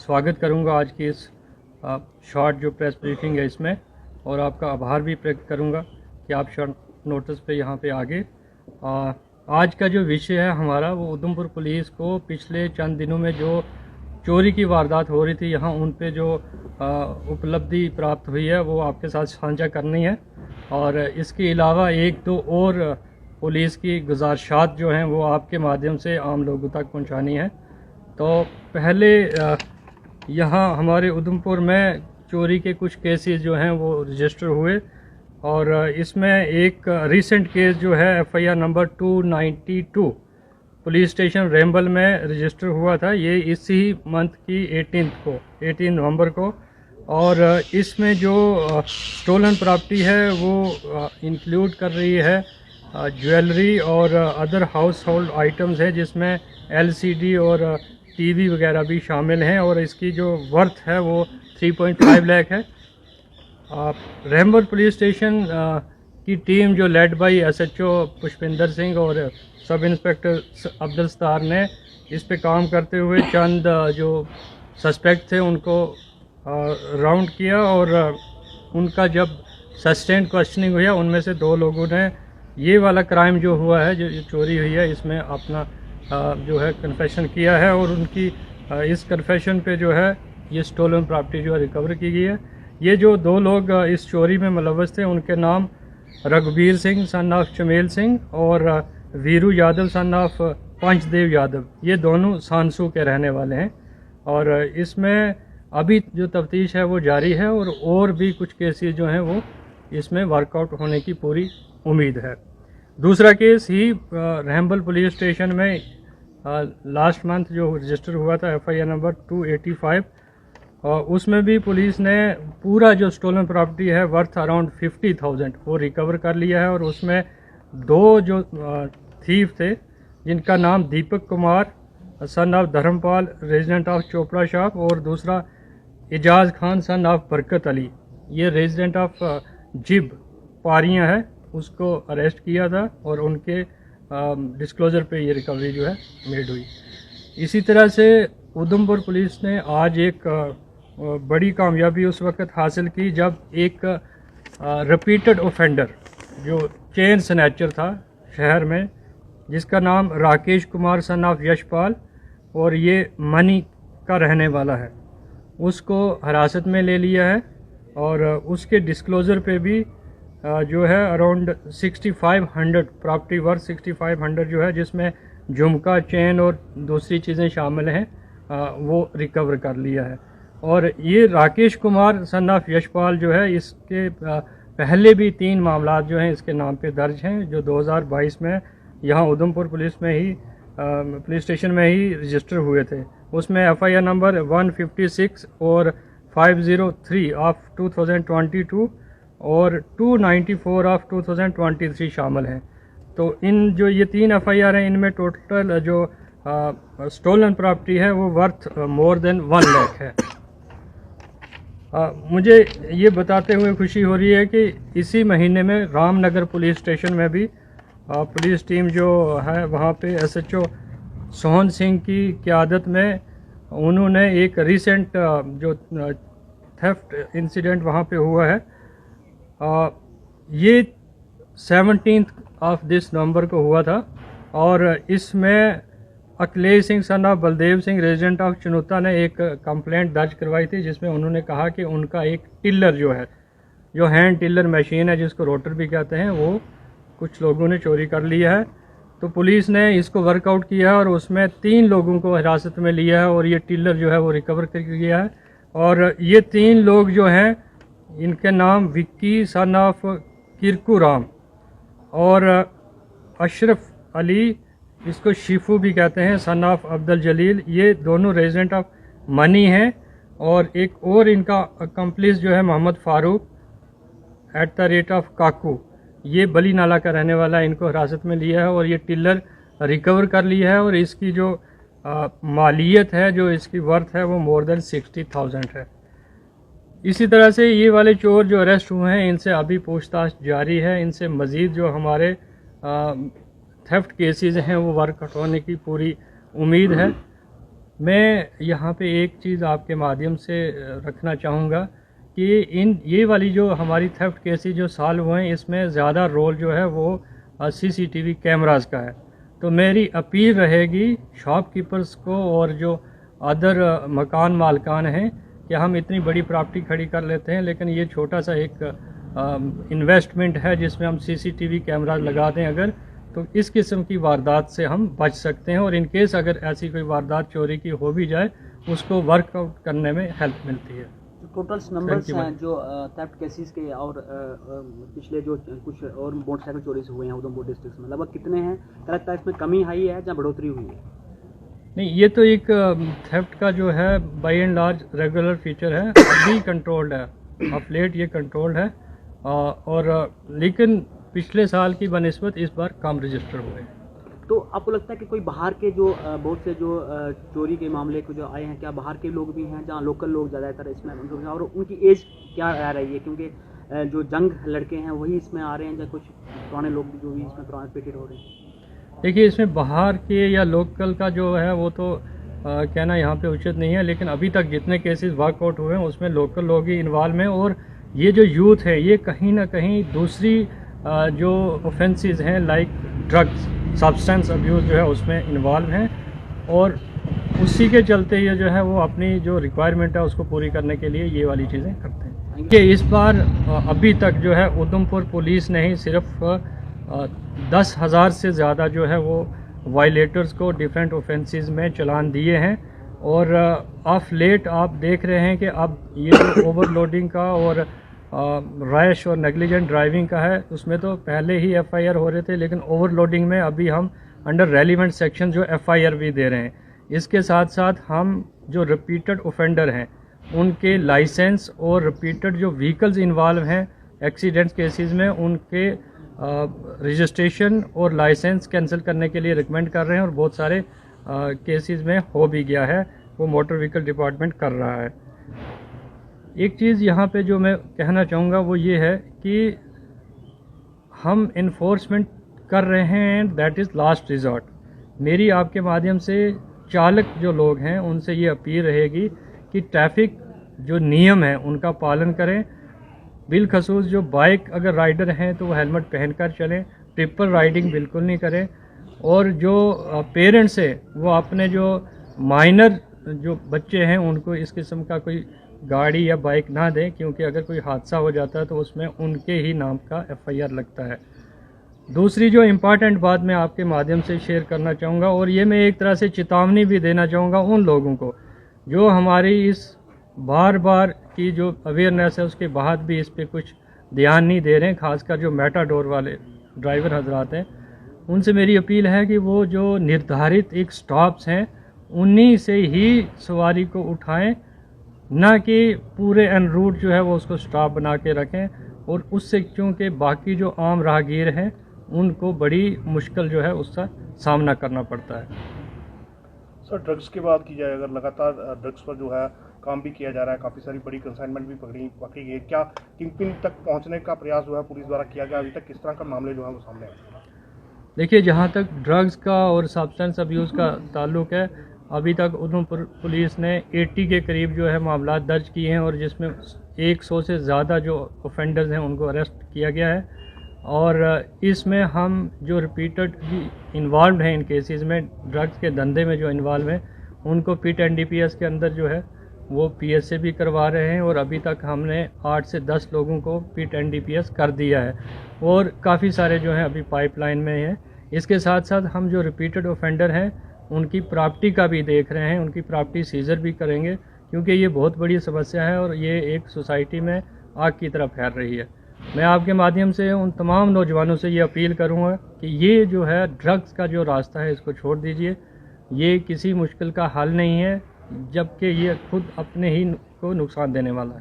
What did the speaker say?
स्वागत करूंगा आज की इस शॉर्ट जो प्रेस ब्रीफिंग है इसमें, और आपका आभार भी व्यक्त करूंगा कि आप शॉर्ट नोटिस पे यहाँ पे आ गए। आज का जो विषय है हमारा वो उधमपुर पुलिस को पिछले चंद दिनों में जो चोरी की वारदात हो रही थी यहाँ उन पे जो उपलब्धि प्राप्त हुई है वो आपके साथ साझा करनी है, और इसके अलावा एक दो और पुलिस की गुजारिशात जो हैं वो आपके माध्यम से आम लोगों तक पहुँचानी है। तो पहले यहाँ हमारे उधमपुर में चोरी के कुछ केसेस जो हैं वो रजिस्टर हुए, और इसमें एक रीसेंट केस जो है FIR नंबर 292 पुलिस स्टेशन रेम्बल में रजिस्टर हुआ था। ये इसी मंथ की 18 नवंबर को, और इसमें जो स्टोलन प्रॉपर्टी है वो इंक्लूड कर रही है ज्वेलरी और अदर हाउस होल्ड आइटम्स है, जिसमें LCD और TV वगैरह भी शामिल हैं, और इसकी जो वर्थ है वो 3.5 लाख है। रेम्बल पुलिस स्टेशन की टीम जो led by SHO Pushpinder Singh और सब इंस्पेक्टर अब्दुल सत्तार ने इस पे काम करते हुए चंद जो सस्पेक्ट थे उनको राउंड किया, और उनका जब सस्टेन क्वेश्चनिंग हुई उनमें से 2 लोगों ने ये वाला क्राइम जो हुआ है, जो चोरी हुई है, इसमें अपना जो है कन्फेशन किया है, और उनकी इस कन्फेशन पे जो है ये स्टोलन प्रॉपर्टी जो है रिकवर की गई है। ये जो 2 लोग इस चोरी में मुलव्वस थे उनके नाम रघुबीर सिंह सन ऑफ चमेल सिंह और वीरू यादव सन ऑफ पंचदेव यादव, ये दोनों सांसू के रहने वाले हैं, और इसमें अभी जो तफ्तीश है वो जारी है, और भी कुछ केसेस जो हैं वो इसमें वर्कआउट होने की पूरी उम्मीद है। दूसरा केस ही रेम्बल पुलिस स्टेशन में लास्ट मंथ जो रजिस्टर हुआ था FIR नंबर 285, और उसमें भी पुलिस ने पूरा जो स्टोलन प्रॉपर्टी है वर्थ अराउंड 50,000 वो रिकवर कर लिया है, और उसमें 2 जो थीफ थे जिनका नाम Deepak Kumar son of Dharampal resident of Chopra shop, और दूसरा एजाज खान सन ऑफ बरकत अली, ये रेजिडेंट ऑफ जिब पारियाँ है, उसको अरेस्ट किया था, और उनके डिस्क्लोजर पे ये रिकवरी जो है मेड हुई। इसी तरह से उधमपुर पुलिस ने आज एक बड़ी कामयाबी उस वक्त हासिल की जब एक रिपीटेड ऑफेंडर जो चेन स्नैचर था शहर में, जिसका नाम राकेश कुमार सन ऑफ यशपाल और ये मनी का रहने वाला है, उसको हिरासत में ले लिया है, और उसके डिस्क्लोज़र पे भी जो है अराउंड 6500 प्रॉपर्टी वर्थ 6500 जो है, जिसमें झुमका चेन और दूसरी चीज़ें शामिल हैं, वो रिकवर कर लिया है। और ये राकेश कुमार सन ऑफ यशपाल जो है, इसके पहले भी 3 मामला जो हैं इसके नाम पे दर्ज हैं, जो 2022 में यहाँ उधमपुर पुलिस में ही पुलिस स्टेशन में ही रजिस्टर हुए थे। उसमें FIR नंबर 156 और 503 ऑफ 2022 और 294 ऑफ 2023 शामिल हैं। तो इन जो ये 3 FIR हैं, इनमें टोटल जो स्टोलन प्रॉपर्टी है वो वर्थ मोर देन 1 लाख है। मुझे ये बताते हुए खुशी हो रही है कि इसी महीने में रामनगर पुलिस स्टेशन में भी पुलिस टीम जो है वहाँ पे SHO सोहन सिंह की क़यादत में उन्होंने एक रीसेंट जो थेफ्ट इंसिडेंट वहाँ पे हुआ है, ये 17 ऑफ दिस नवंबर को हुआ था, और इसमें Akhilesh Singh son of Baldev Singh resident of Chanuta ने एक कंप्लेंट दर्ज करवाई थी, जिसमें उन्होंने कहा कि उनका एक टिल्लर जो है, जो हैंड टिल्लर मशीन है जिसको रोटर भी कहते हैं, वो कुछ लोगों ने चोरी कर लिया है। तो पुलिस ने इसको वर्कआउट किया और उसमें 3 लोगों को हिरासत में लिया है, और ये टिल्लर जो है वो रिकवर कर गया है। और ये 3 लोग जो हैं इनके नाम विक्की सन ऑफ किरकू राम और अशरफ अली, इसको शिफू भी कहते हैं, सन ऑफ अब्दुल जलील, ये दोनों रेजिडेंट ऑफ मनी हैं। और एक और इनका अकम्प्लिस जो है मोहम्मद फारूक @ काकू, ये बली नाला का रहने वाला है, इनको हिरासत में लिया है, और ये टिल्लर रिकवर कर लिया है, और इसकी जो मालियत है, जो इसकी वर्थ है, वो मोर देन 60,000 है। इसी तरह से ये वाले चोर जो अरेस्ट हुए हैं, इनसे अभी पूछताछ जारी है, इनसे मज़ीद जो हमारे थेफ्ट केसेस हैं वो वर्कआउट होने की पूरी उम्मीद है। मैं यहाँ पे एक चीज़ आपके माध्यम से रखना चाहूँगा कि ये वाली जो हमारी थेफ्ट केसेस जो सॉल्व हुए हैं, इसमें ज़्यादा रोल जो है वो CCTV कैमरास का है। तो मेरी अपील रहेगी शॉपकीपर्स को और जो अदर मकान मालकान हैं कि हम इतनी बड़ी प्रॉपर्टी खड़ी कर लेते हैं, लेकिन ये छोटा सा एक इन्वेस्टमेंट है जिसमें हम CCTV कैमरा लगा दें अगर, तो इस किस्म की वारदात से हम बच सकते हैं। और इन केस अगर ऐसी कोई वारदात चोरी की हो भी जाए, उसको वर्कआउट करने में हेल्प मिलती है। टोटल नंबर्स हैं जो थेफ्ट केसेस के और पिछले जो कुछ और मोटरसाइकिल चोरी से हुए हैं उधमपुर डिस्ट्रिक्ट में, लगभग कितने हैं? क्या लगता है इसमें कमी आई है या बढ़ोतरी हुई है? नहीं, ये तो एक थेफ्ट का जो है by and large regular feature है, अभी कंट्रोल्ड है, ऑफ लेट ये कंट्रोल्ड है। लेकिन पिछले साल की बनिस्बत इस बार कम रजिस्टर हुए। तो आपको लगता है कि कोई बाहर के जो बहुत से जो चोरी के मामले को जो आए हैं, क्या बाहर के लोग भी हैं जहाँ लोकल लोग ज़्यादातर इसमें, और उनकी एज क्या रह रही है? क्योंकि जो जंग लड़के हैं वही इसमें आ रहे हैं या कुछ पुराने लोग जो भी इसमें पार्टिसिपेट हो रहे हैं? देखिए, इसमें बाहर के या लोकल का जो है वो तो कहना यहाँ पे उचित नहीं है, लेकिन अभी तक जितने केसेस वर्कआउट हुए हैं उसमें लोकल लोग ही इन्वॉल्व हैं। और ये जो यूथ है ये कहीं ना कहीं दूसरी जो ऑफेंसेस हैं लाइक ड्रग्स, सब्सटेंस अब्यूज़ जो है उसमें इन्वॉल्व हैं, और उसी के चलते ये जो है वो अपनी जो रिक्वायरमेंट है उसको पूरी करने के लिए ये वाली चीज़ें करते हैं। कि इस बार अभी तक जो है उधमपुर पुलिस ने ही सिर्फ 10,000 से ज़्यादा जो है वो वायलेटर्स को डिफरेंट ऑफेंसेस में चलान दिए हैं। और ऑफ लेट आप देख रहे हैं कि अब ये जो ओवरलोडिंग का और रैश और नेग्लिजेंट ड्राइविंग का है, उसमें तो पहले ही FIR हो रहे थे, लेकिन ओवरलोडिंग में अभी हम अंडर रेलिवेंट सेक्शन जो FIR भी दे रहे हैं। इसके साथ साथ हम जो रिपीटेड ऑफेंडर हैं उनके लाइसेंस और रिपीटेड जो व्हीकल्स इन्वॉल्व हैं एक्सीडेंट्स केसेस में, उनके रजिस्ट्रेशन और लाइसेंस कैंसिल करने के लिए रिकमेंड कर रहे हैं। और बहुत सारे केसेस में हो भी गया है, वो मोटर व्हीकल डिपार्टमेंट कर रहा है। एक चीज़ यहाँ पे जो मैं कहना चाहूँगा वो ये है कि हम इन्फोर्समेंट कर रहे हैं, दैट इज़ लास्ट रिजॉर्ट। मेरी आपके माध्यम से चालक जो लोग हैं उनसे ये अपील रहेगी कि ट्रैफिक जो नियम है उनका पालन करें। बिलखसूस जो बाइक अगर राइडर हैं तो वो हेलमेट पहनकर चलें, ट्रिपल राइडिंग बिल्कुल नहीं करें। और जो पेरेंट्स है वो अपने जो माइनर जो बच्चे हैं उनको इस किस्म का कोई गाड़ी या बाइक ना दें, क्योंकि अगर कोई हादसा हो जाता है तो उसमें उनके ही नाम का FIR लगता है। दूसरी जो इम्पॉर्टेंट बात मैं आपके माध्यम से शेयर करना चाहूँगा, और ये मैं एक तरह से चेतावनी भी देना चाहूँगा उन लोगों को जो हमारी इस बार बार की जो अवेयरनेस है उसके बाद भी इस पर कुछ ध्यान नहीं दे रहे हैं, खासकर जो मेटाडोर वाले ड्राइवर हजरात हैं। उनसे मेरी अपील है कि वो जो निर्धारित एक स्टॉप्स हैं उन्हीं से ही सवारी को उठाएं, ना कि पूरे एन रूट जो है वो उसको स्टॉप बना के रखें। और उससे क्योंकि बाकी जो आम राहगीर हैं उनको बड़ी मुश्किल जो है उसका सामना करना पड़ता है। सर, ड्रग्स की बात की जाए, अगर लगातार ड्रग्स पर जो है काम भी किया जा रहा है, काफ़ी सारी बड़ी कंसाइनमेंट भी पकड़ी गई, क्या किंगपिन तक पहुंचने का प्रयास जो है पुलिस द्वारा किया गया? अभी तक किस तरह का मामले जो है वो सामने आए? देखिए, जहाँ तक ड्रग्स का और सब्सटेंस अब्यूज़ का ताल्लुक है, अभी तक उधमपुर पुलिस ने 80 के करीब जो है मामला दर्ज किए हैं, और जिसमें 100 से ज़्यादा जो ऑफेंडर्स हैं उनको अरेस्ट किया गया है। और इसमें हम जो रिपीटेड इन्वॉल्व हैं इन केसेस में, ड्रग्स के धंधे में जो इन्वॉल्व हैं, उनको PIT NDPS के अंदर जो है वो PSA भी करवा रहे हैं। और अभी तक हमने 8 से 10 लोगों को PIT NDPS कर दिया है, और काफ़ी सारे जो हैं अभी पाइपलाइन में हैं। इसके साथ साथ हम जो रिपीटेड ऑफेंडर हैं उनकी प्रॉपर्टी का भी देख रहे हैं, उनकी प्रॉपर्टी सीजर भी करेंगे, क्योंकि ये बहुत बड़ी समस्या है और ये एक सोसाइटी में आग की तरह फैल रही है। मैं आपके माध्यम से उन तमाम नौजवानों से ये अपील करूँगा कि ये जो है ड्रग्स का जो रास्ता है इसको छोड़ दीजिए। ये किसी मुश्किल का हल नहीं है, जबकि ये खुद अपने ही को नुकसान देने वाला है।